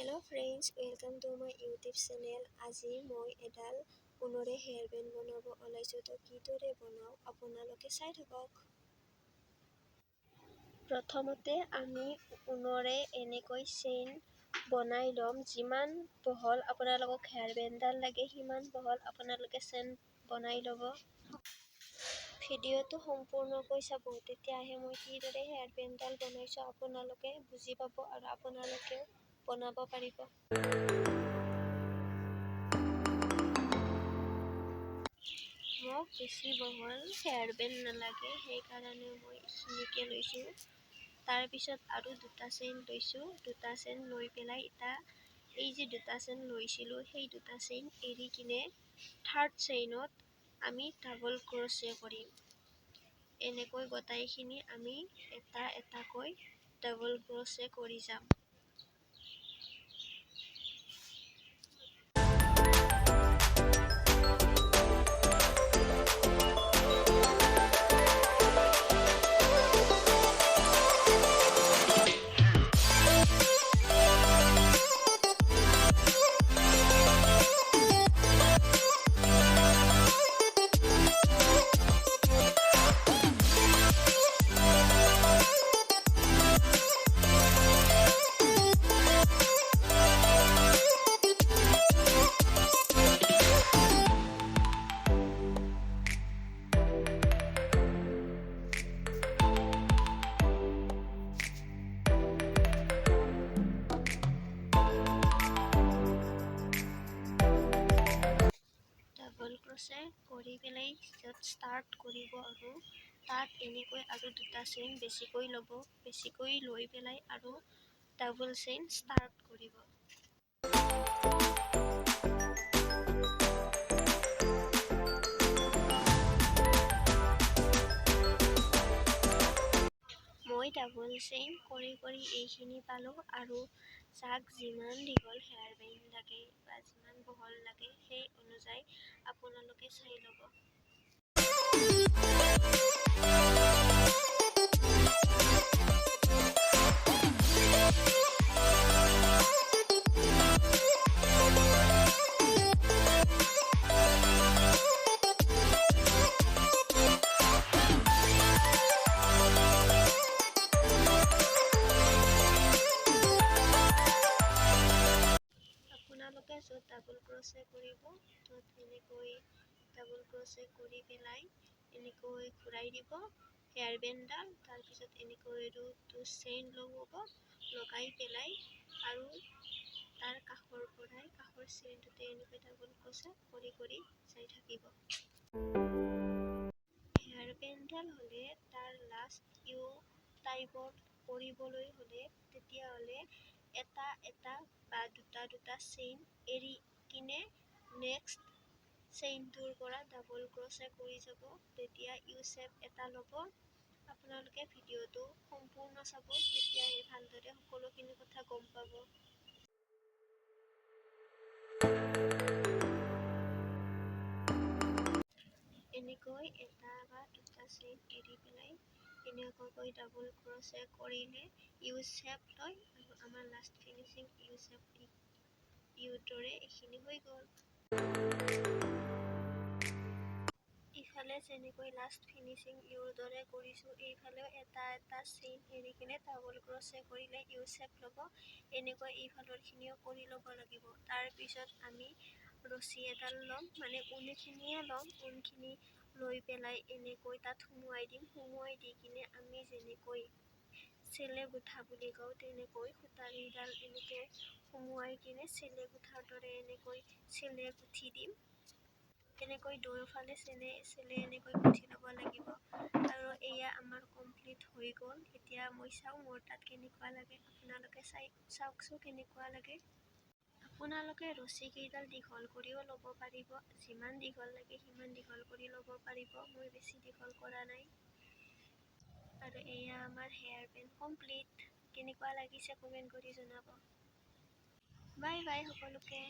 Hello friends, welcome to my YouTube channel. আজি মই এডাল ঊণৰে হেয়াৰ বেণ্ড বনাব ওলাইছোঁ তো কিদৰে বনাওঁ আপোনালোকে চাই থাকক। প্ৰথমতে আমি ঊণৰে এনেকৈ চেইন বনাই ল'ম। যিমান বহল আপোনালোকক হেয়াৰ বেণ্ডডাল লাগে সিমান বহল আপোনালোকে চেইন বনাই ল'ব। ভিডিঅ'টো সম্পূৰ্ণকৈ চাব, তেতিয়াহে মই কিদৰে হেয়াৰ বেণ্ডডাল বনাইছোঁ আপোনালোকে বুজি পাব আৰু আপোনালোকেও বনাব পাৰিব। মোক বেছি বহল হেয়াৰ বেণ্ড নালাগে, সেইকাৰণে মই এইখিনিকে লৈছোঁ। তাৰপিছত আৰু দুটা চেইন লৈছোঁ। দুটা চেইন লৈ পেলাই এতিয়া এই যে দুটা চেইন লৈছিলোঁ সেই দুটা চেইন এৰি কিনে থাৰ্ড চেইনত আমি ডাবল ক্ৰচে কৰিম। এনেকৈ গোটাইখিনি আমি এটা এটাকৈ ডাবল ক্ৰচে কৰি যাম। ডাবল ক্ৰচে কৰি পেলাই য'ত ষ্টাৰ্ট কৰিব আৰু তাত এনেকৈ আৰু দুটা চেইন বেছিকৈ ল'ব। বেছিকৈ লৈ পেলাই আৰু ডাবল চেইন ষ্টাৰ্ট কৰিব। মই ডাবল চেইন কৰি এইখিনি পালোঁ আৰু যাক যিমান দীঘল হেয়াৰ বেণ্ড লাগে বা যিমান বহল লাগে সেই অনুযায়ী আপোনালোকে চাই ল'ব। আপোনালোকে য'ত ডাবল ক্ৰচে কৰিব ত'ত এনেকৈ ডাবল ক্ৰচে কৰি পেলাই এনেকৈ ঘূৰাই দিব হেয়াৰ বেণ্ডডাল। তাৰপিছত এনেকৈ দুটা চেইন লগাব, লগাই পেলাই আৰু তাৰ কাষৰ চেইনটোতে এনেকৈ ডাবল ক্ৰচে কৰি যাই থাকিব। হেয়াৰ বেণ্ডডাল হ'লে তাৰ লাষ্ট ইউ টাইপৰ কৰিবলৈ হ'লে তেতিয়াহ'লে এটা এটা বা দুটা চেইন এৰি কিনে নেক্সট চেইনটোৰ পৰা ডাবল ক্ৰচে কৰি যাব। তেতিয়া ইউ শেপ এটা ল'ব। আপোনালোকে ভিডিঅ'টো সম্পূৰ্ণ চাব, তেতিয়াহে ভালদৰে সকলোখিনি কথা গম পাব। এনেকৈ এটা বা দুটা চেইন এৰি পেলাই এনেকুৱাকৈ ডাবল ক্ৰচে কৰিলে ইউ শেপ লয় আৰু আমাৰ লাষ্ট ফিনিচিং ইউ শেপ ইউৰ দৰে এইখিনি হৈ গ'ল। ইফালে যেনেকৈ লাষ্ট ফিনিচিং ইউৰ দৰে কৰিছোঁ, এইফালেও এটা এটা চেইন এৰি কিনে ডাবল ক্ৰচে কৰিলে ইউ শেপ ল'ব। এনেকৈ এইফালৰখিনিও কৰি ল'ব লাগিব। তাৰপিছত আমি ৰছী এডাল ল'ম, মানে ঊণখিনিয়ে ল'ম। ঊণখিনি লৈ পেলাই এনেকৈ তাত সুমুৱাই দিম। সুমুৱাই দি কিনে আমি যেনেকৈ চেলে গুঠা বুলি কওঁ তেনেকৈ সূতাকেইডাল এনেকৈ সুমুৱাই কিনে চেলে গুঠাৰ দৰে এনেকৈ চেলে গুঠি দিম। এনেকৈ দুয়োফালে চেলে এনেকৈ গুঠি ল'ব লাগিব আৰু এয়া আমাৰ কমপ্লিট হৈ গ'ল। এতিয়া মই চাওঁ মোৰ তাত কেনেকুৱা লাগে, আপোনালোকে চাওকচোন কেনেকুৱা লাগে। আপোনালোকে ৰছী কেইডাল দীঘল কৰিও ল'ব পাৰিব, যিমান দীঘল লাগে সিমান দীঘল কৰি ল'ব পাৰিব। মই বেছি দীঘল কৰা নাই। আৰু এয়া আমাৰ হেয়াৰ বেণ্ড কমপ্লিট। কেনেকুৱা লাগিছে কমেণ্ট কৰি জনাব। বাই বাই সকলোকে।